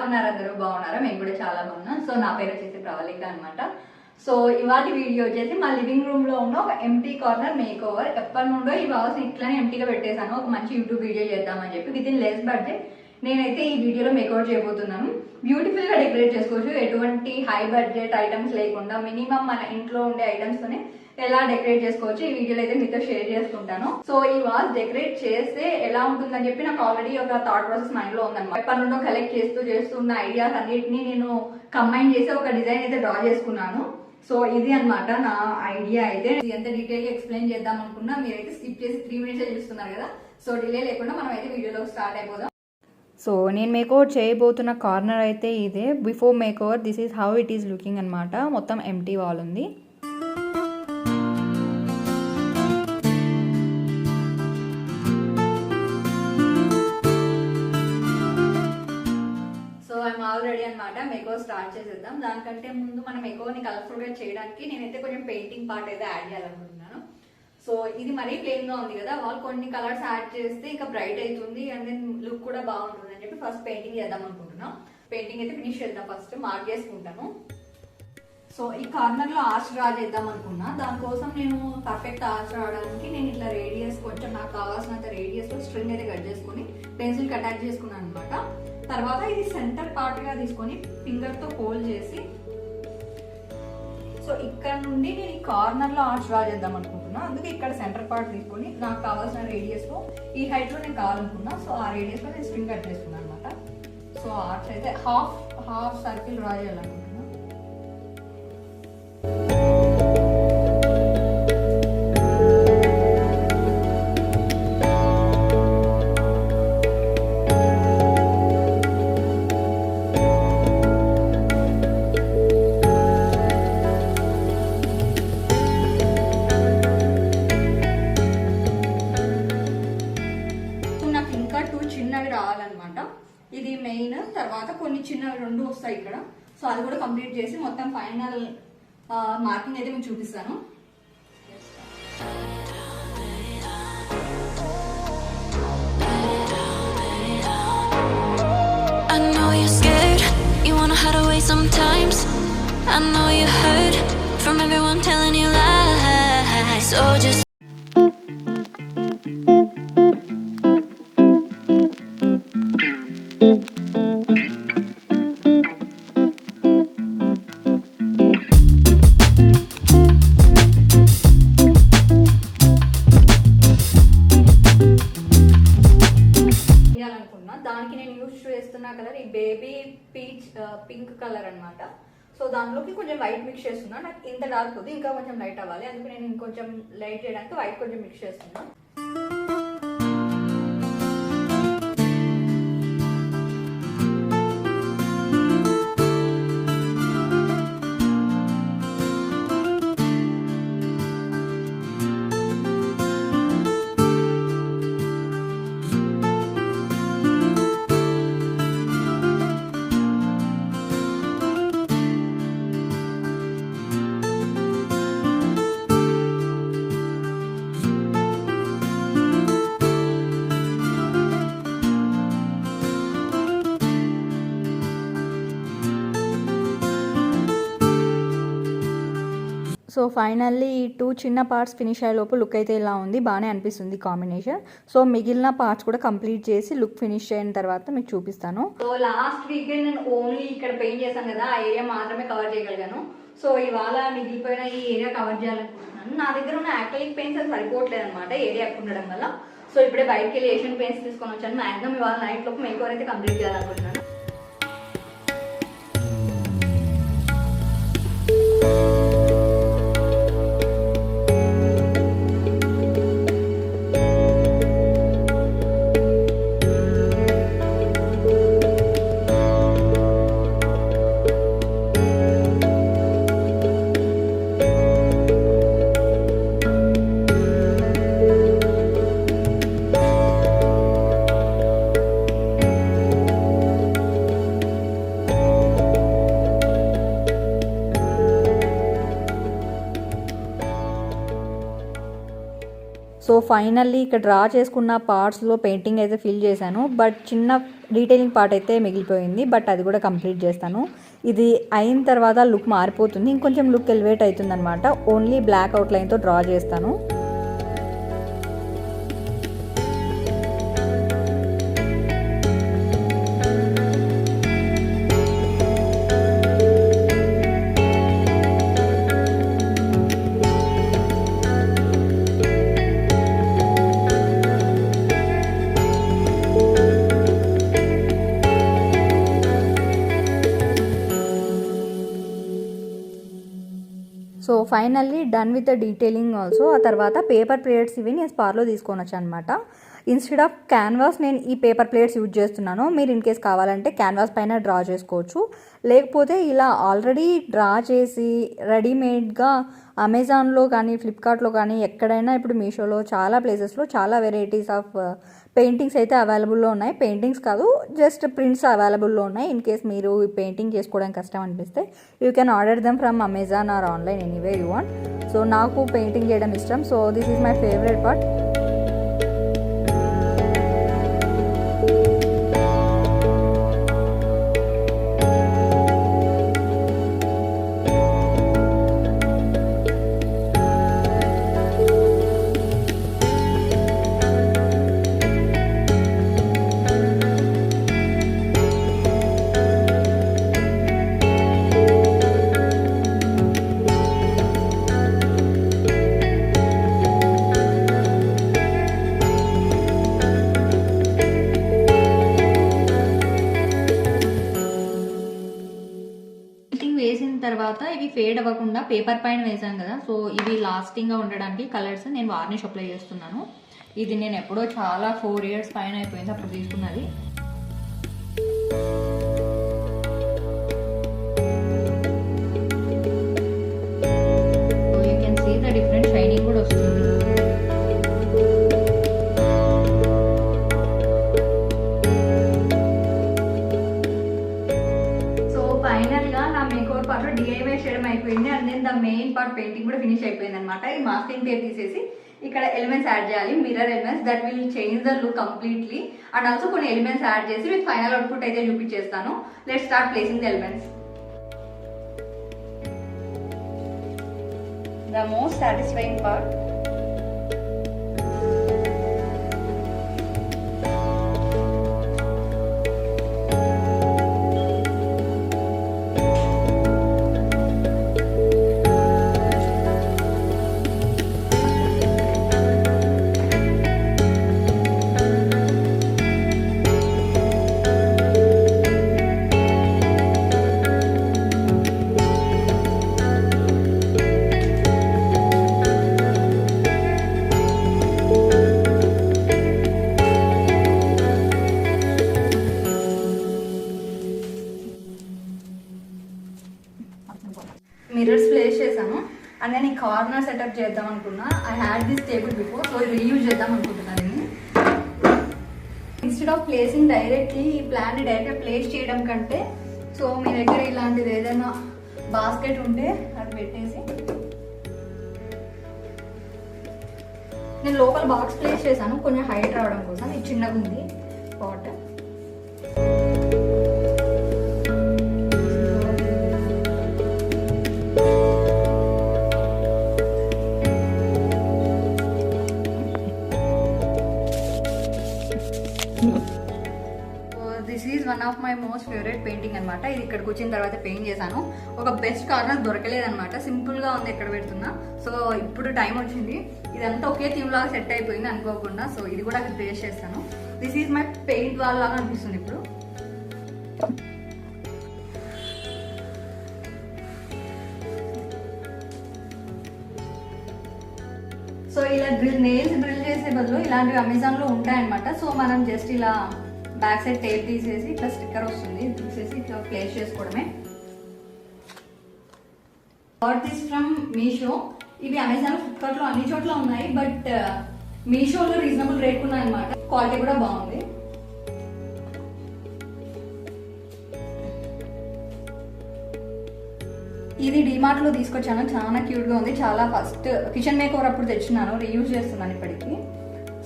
ఉన్నారు అందరూ? బాగున్నారా? మేము కూడా చాలా బాగున్నాం. సో నా పేరు వచ్చేసి ప్రవళిక అనమాట. సో ఇవాళ వీడియో వచ్చేసి మా లివింగ్ రూమ్ లో ఉన్న ఒక ఎంటీ కార్నర్ మేక్ ఓవర్. ఎప్పటి నుండో ఈ హౌస్ ఇట్లానే ఎంటీగా పెట్టేశాను, ఒక మంచి యూట్యూబ్ వీడియో చేద్దామని చెప్పి. విత్ ఇన్ లెస్ బడ్జెట్ నేనైతే ఈ వీడియోలో మేకౌట్ చేయబోతున్నాను. బ్యూటిఫుల్ గా డెకరేట్ చేసుకోవచ్చు, ఎటువంటి హై బడ్జెట్ ఐటమ్స్ లేకుండా మినిమం మన ఇంట్లో ఉండే ఐటమ్స్ తోనే ఎలా డెకరేట్ చేసుకోవచ్చు ఈ వీడియోలో అయితే మీతో షేర్ చేసుకుంటాను. సో ఈ వాల్ డెకరేట్ చేస్తే ఎలా ఉంటుందని చెప్పి నాకు ఆల్రెడీ ఒక థాట్ ప్రాసెస్ మైండ్ లో ఉందన్నమాట. ఎప్పటి నుండో కలెక్ట్ చేస్తున్న ఐడియాస్ అన్నిటిని నేను కంబైన్ చేసి ఒక డిజైన్ అయితే డ్రా చేసుకున్నాను. సో ఇది అన్నమాట నా ఐడియా. అయితే ఎంత డీటెయిల్ గా ఎక్స్ప్లెయిన్ చేద్దాం అనుకున్నా మీరైతే స్కిప్ చేసి 3 minutes చూస్తున్నారు కదా. సో డిలే లేకుండా మనం అయితే వీడియోలో స్టార్ట్ అయిపోదాం. సో నేను మేకోవర్ చేయబోతున్న కార్నర్ అయితే ఇదే. Before makeover this is how it is looking అనమాట. మొత్తం ఎంటీ వాల్ ఉంది. సో ఐఎమ్ ఆల్ రెడీ అనమాట. మేకోవర్ స్టార్ట్ చేసేద్దాం. దానికంటే ముందు మనం మేకోవర్ ని కలర్ఫుల్ గా చేయడానికి నేనైతే కొంచెం పెయింటింగ్ పార్ట్ అయితే యాడ్ చేయాలనుకుంటున్నాను. సో ఇది మరీ ప్లెయిన్ గా ఉంది కదా, వాళ్ళు కొన్ని కలర్స్ యాడ్ చేస్తే ఇంకా బ్రైట్ అవుతుంది అండ్ దెన్ లుక్ కూడా బాగుంటుంది అని చెప్పి ఫస్ట్ పెయింటింగ్ చేద్దాం అనుకుంటున్నాం. పెయింటింగ్ అయితే ఫినిష్ చేద్దాం. ఫస్ట్ మార్క్ చేసుకుంటాను. సో ఈ కార్నర్ లో ఆర్చ్ డ్రా చేద్దాం అనుకున్నా. దానికోసం నేను పర్ఫెక్ట్ ఆర్చ్ రావడానికి నేను ఇట్లా రేడియస్ కొంచెం నాకు కావాల్సినంత రేడియస్ లో స్ట్రింగ్ అయితే కట్ చేసుకుని పెన్సిల్ కి అటాచ్ చేసుకున్నాను అనమాట. తర్వాత ఇది సెంటర్ పార్ట్ గా తీసుకొని ఫింగర్ తో హోల్డ్ చేసి సో ఇక్కడ నుండి నేను ఈ కార్నర్ లో ఆర్చ్ డ్రా చేద్దాం అనుకుంటున్నా. అందుకే ఇక్కడ సెంటర్ పార్ట్ తీసుకొని నాకు కావాల్సిన రేడియస్ లో ఈ హైట్ లో నేను కావాలనుకున్నా. సో ఆ రేడియస్ లో నేను స్ట్రింగ్ కట్ చేసుకున్నాను అనమాట. సో ఆర్చ్ అయితే హాఫ్ సర్కిల్ డ్రా చేయాలనుకుంటున్నా. చిన్నవి రావాలన్నమాట. ఇది మెయిన్. తర్వాత కొన్ని చిన్నవి 2 వస్తాయి ఇక్కడ. సో అది కూడా కంప్లీట్ చేసి మొత్తం ఫైనల్ మార్కింగ్ అయితే మీకు చూపిస్తాను. I know you're scared, you wanna hide away sometimes. I know you heard from everyone telling you lies. So just దానికి నేను యూజ్ చేస్తున్న కలర్ ఈ బేబీ పీచ్ పింక్ కలర్ అనమాట. సో దానిలోకి కొంచెం వైట్ మిక్స్ చేస్తున్నా. నాకు ఇంత డార్క్ వద్దు, ఇంకా కొంచెం లైట్ అవ్వాలి. అందుకే నేను ఇంకొంచెం లైట్ చేయడానికి వైట్ కొంచెం మిక్స్ చేస్తున్నా. సో ఫైనల్లీ ఈ 2 చిన్న పార్ట్స్ ఫినిష్ అయ్యే లోపు లుక్ అయితే ఇలా ఉంది. బాగానే అనిపిస్తుంది కాంబినేషన్. సో మిగిలిన పార్ట్స్ కూడా కంప్లీట్ చేసి లుక్ ఫినిష్ అయిన తర్వాత మీకు చూపిస్తాను. సో లాస్ట్ వీకెండ్ నేను ఓన్లీ ఇక్కడ పెయింట్ చేశాను కదా, ఆ ఏరియా మాత్రమే కవర్ చేయగలిగాను. సో ఇవాళ మిగిలిపోయిన ఈ ఏరియా కవర్ చేయాలనుకుంటున్నాను. నా దగ్గర ఉన్న యాక్రిలిక్ పెయింట్స్ అది సరిపోవట్లేదు అనమాట ఏరియా ఉండడం వల్ల. సో ఇప్పుడే బయటకి వెళ్ళి ఏషియన్ పెయింట్స్ తీసుకొని వచ్చాను. మాక్సిమం ఇవాళ నైట్ లోపు మేకోవర్ అయితే కంప్లీట్ చేయాలనుకుంటున్నాను. సో ఫైనల్లీ ఇక్కడ డ్రా చేసుకున్న పార్ట్స్లో పెయింటింగ్ అయితే ఫిల్ చేశాను, బట్ చిన్న డీటెయిలింగ్ పార్ట్ అయితే మిగిలిపోయింది, బట్ అది కూడా కంప్లీట్ చేస్తాను. ఇది అయిన తర్వాత లుక్ మారిపోతుంది, ఇంకొంచెం లుక్ ఎలివేట్ అవుతుంది అనమాట. ఓన్లీ బ్లాక్ అవుట్లైన్తో డ్రా చేస్తాను. So finally done with the detailing also. ఆ తర్వాత పేపర్ ప్లేట్స్ ఇవి నేను స్పార్లో తీసుకొని వచ్చాను అనమాట. ఇన్స్టెడ్ ఆఫ్ క్యాన్వాస్ నేను ఈ పేపర్ ప్లేట్స్ యూజ్ చేస్తున్నాను. మీరు ఇన్ కేస్ కావాలంటే క్యాన్వాస్ పైన డ్రా చేసుకోవచ్చు, లేకపోతే ఇలా ఆల్రెడీ డ్రా చేసి రెడీమేడ్గా అమెజాన్లో కానీ ఫ్లిప్కార్ట్లో కానీ ఎక్కడైనా ఇప్పుడు మీషోలో చాలా ప్లేసెస్లో చాలా వెరైటీస్ ఆఫ్ పెయింటింగ్స్ అయితే అవైలబుల్లో ఉన్నాయి. పెయింటింగ్స్ కాదు, జస్ట్ ప్రింట్స్ అవైలబుల్లో ఉన్నాయి. ఇన్ కేస్ మీరు ఈ పెయింటింగ్ చేసుకోవడం కష్టం అనిపిస్తే you can order them from Amazon or online anyway you want. So నాకు పెయింటింగ్ చేయడం ఇష్టం, so this is my favourite part. వేసిన తర్వాత ఇవి ఫేడ్ అవ్వకుండా పేపర్ పైన వేసాను కదా, సో ఇవి లాస్టింగ్గా ఉండడానికి కలర్స్ నేను వార్నిష్ అప్లై చేస్తున్నాను. ఇది నేను ఎప్పుడో చాలా 4 years పైన అయిపోయింది అప్పుడు తీసుకున్నది. So you can see the different shining కూడా వస్తుంది. డిఐవై చేయడం అయిపోయింది and then the main part painting కూడా ఫినిష్ అయిపోయింది అనమాట. ఈ మాస్కింగ్ టేప్ తీసేసి ఇక్కడ ఎలిమెంట్స్ యాడ్ చేయాలి, mirror elements that will change the look completely. And also కొన్ని ఎలిమెంట్స్ యాడ్ చేసి విత్ ఫైనల్ అవుట్పుట్ అయితే చూపించేస్తాను. Let's start placing the elements. The most satisfying part. Mirrors place చేశాను అండ్ నేను ఈ కార్నర్ సెటప్ చేద్దాం అనుకున్నా. I had this table before, so reuse చేద్దాం అనుకుంటున్నాను దీన్ని. ఇన్స్టెడ్ ఆఫ్ ప్లేసింగ్ డైరెక్ట్లీ ఈ ప్లాన్ డైరెక్ట్గా ప్లేస్ చేయడం కంటే, సో మీ దగ్గర ఇలాంటిది ఏదైనా బాస్కెట్ ఉంటే అది పెట్టేసి నేను లోపల బాక్స్ ప్లేస్ చేశాను కొంచెం హైట్ రావడం కోసం. ఇది చిన్నగా ఉంది pot. This is one of my most favourite painting అనమాట. ఇది ఇక్కడికి వచ్చిన తర్వాత పెయింట్ చేశాను. ఒక బెస్ట్ కార్నర్ దొరకలేదు అనమాట, సింపుల్గా ఉంది ఎక్కడ పెడుతున్నా. సో ఇప్పుడు టైం వచ్చింది, ఇదంతా ఒకే థీమ్ లాగా సెట్ అయిపోయింది అనుకోకుండా. సో ఇది కూడా అక్కడ ప్లేస్ చేస్తాను. This is my paint wall లాగా అనిపిస్తుంది ఇప్పుడు. సో ఇలా నెయిల్స్ డ్రిల్ చేసే బదులు ఇలాంటివి అమెజాన్లో ఉంటాయన్నమాట. సో మనం జస్ట్ ఇలా బ్యాక్ సైడ్ టేప్ తీసేసి ఇట్లా స్టిక్కర్ వస్తుంది, తీసేసి ఇట్లా ప్లేస్ చేసుకోవడమే. Got this from Meesho. ఇవి అమెజాన్, ఫ్లిప్కార్ట్ లో అన్ని చోట్ల ఉన్నాయి, బట్ మీషోలో రీజనబుల్ రేట్ ఉన్నాయి అనమాట. క్వాలిటీ కూడా బాగుంది. ఇది డిమార్ట్లో తీసుకొచ్చాను, చాలా క్యూట్గా ఉంది. చాలా ఫస్ట్ కిచెన్ మేకర్ అప్పుడు తెచ్చినాను, రీయూజ్ చేస్తున్నాను ఇప్పటికి.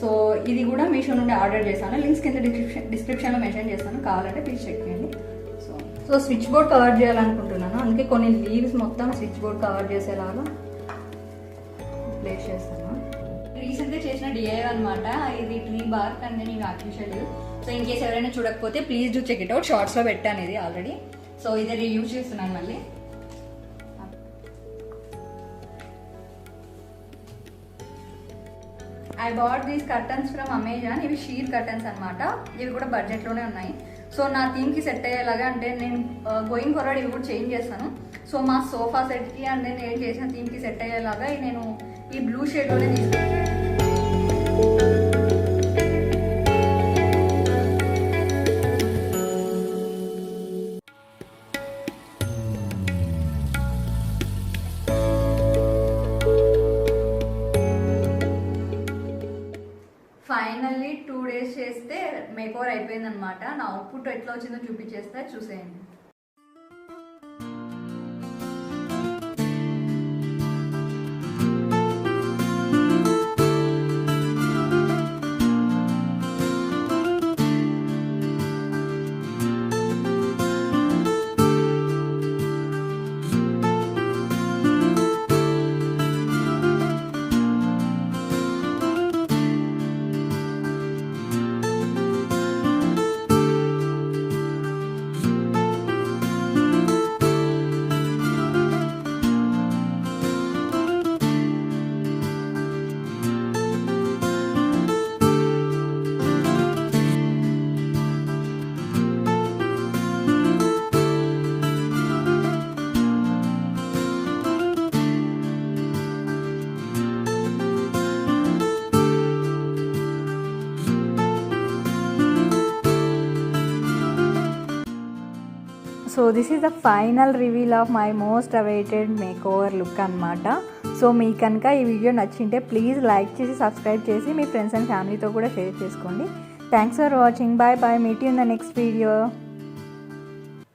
సో ఇది కూడా మీషో నుండి ఆర్డర్ చేశాను. లింక్స్ కింద డిస్క్రిప్షన్లో మెన్షన్ చేస్తాను, కావాలంటే ప్లీజ్ చెక్ చేయండి. సో స్విచ్ బోర్డ్ కవర్ చేయాలనుకుంటున్నాను, అందుకే కొన్ని లీవ్స్ మొత్తం స్విచ్ బోర్డ్ కవర్ చేసేలాగా ప్లేస్ చేస్తాను. రీసెంట్గా చేసిన డిఐ అనమాట ఇది, ట్రీ బార్క్ అండ్ నేను ఆర్టిఫిషియల్. సో ఇన్ కేస్ ఎవరైనా చూడకపోతే please do check it out, షార్ట్స్లో పెట్టాను ఇది ఆల్రెడీ. సో ఇది రీయూజ్ చేస్తున్నాను మళ్ళీ. I bought these curtains from Amazon. ఇవి షీట్ కర్టన్స్ అనమాట, ఇవి కూడా బడ్జెట్లోనే ఉన్నాయి. సో నా థీమ్కి సెట్ అయ్యేలాగా, అంటే నేను గోయింగ్ ఫార్వర్డ్ ఇవి కూడా చేంజ్ చేస్తాను. సో మా సోఫా సెట్కి అండ్ నేను చేసిన థీమ్కి సెట్ అయ్యేలాగా నేను ఈ బ్లూ షేడ్లోనే తీసుకున్నాను. ఫైనల్లీ 2 days చేస్తే మేకోవర్ అయిపోయింది అనమాట. నా అవుట్పుట్ ఎట్లా వచ్చిందో చూపించేస్తే చూసేయండి. So this is the final reveal of my most awaited makeover look అనమాట. సో మీకు కనుక ఈ వీడియో నచ్చింటే ప్లీజ్ లైక్ చేసి సబ్స్క్రైబ్ చేసి మీ ఫ్రెండ్స్ అండ్ ఫ్యామిలీతో కూడా షేర్ చేసుకోండి. Thanks for watching. Bye bye. Meet you in the next video.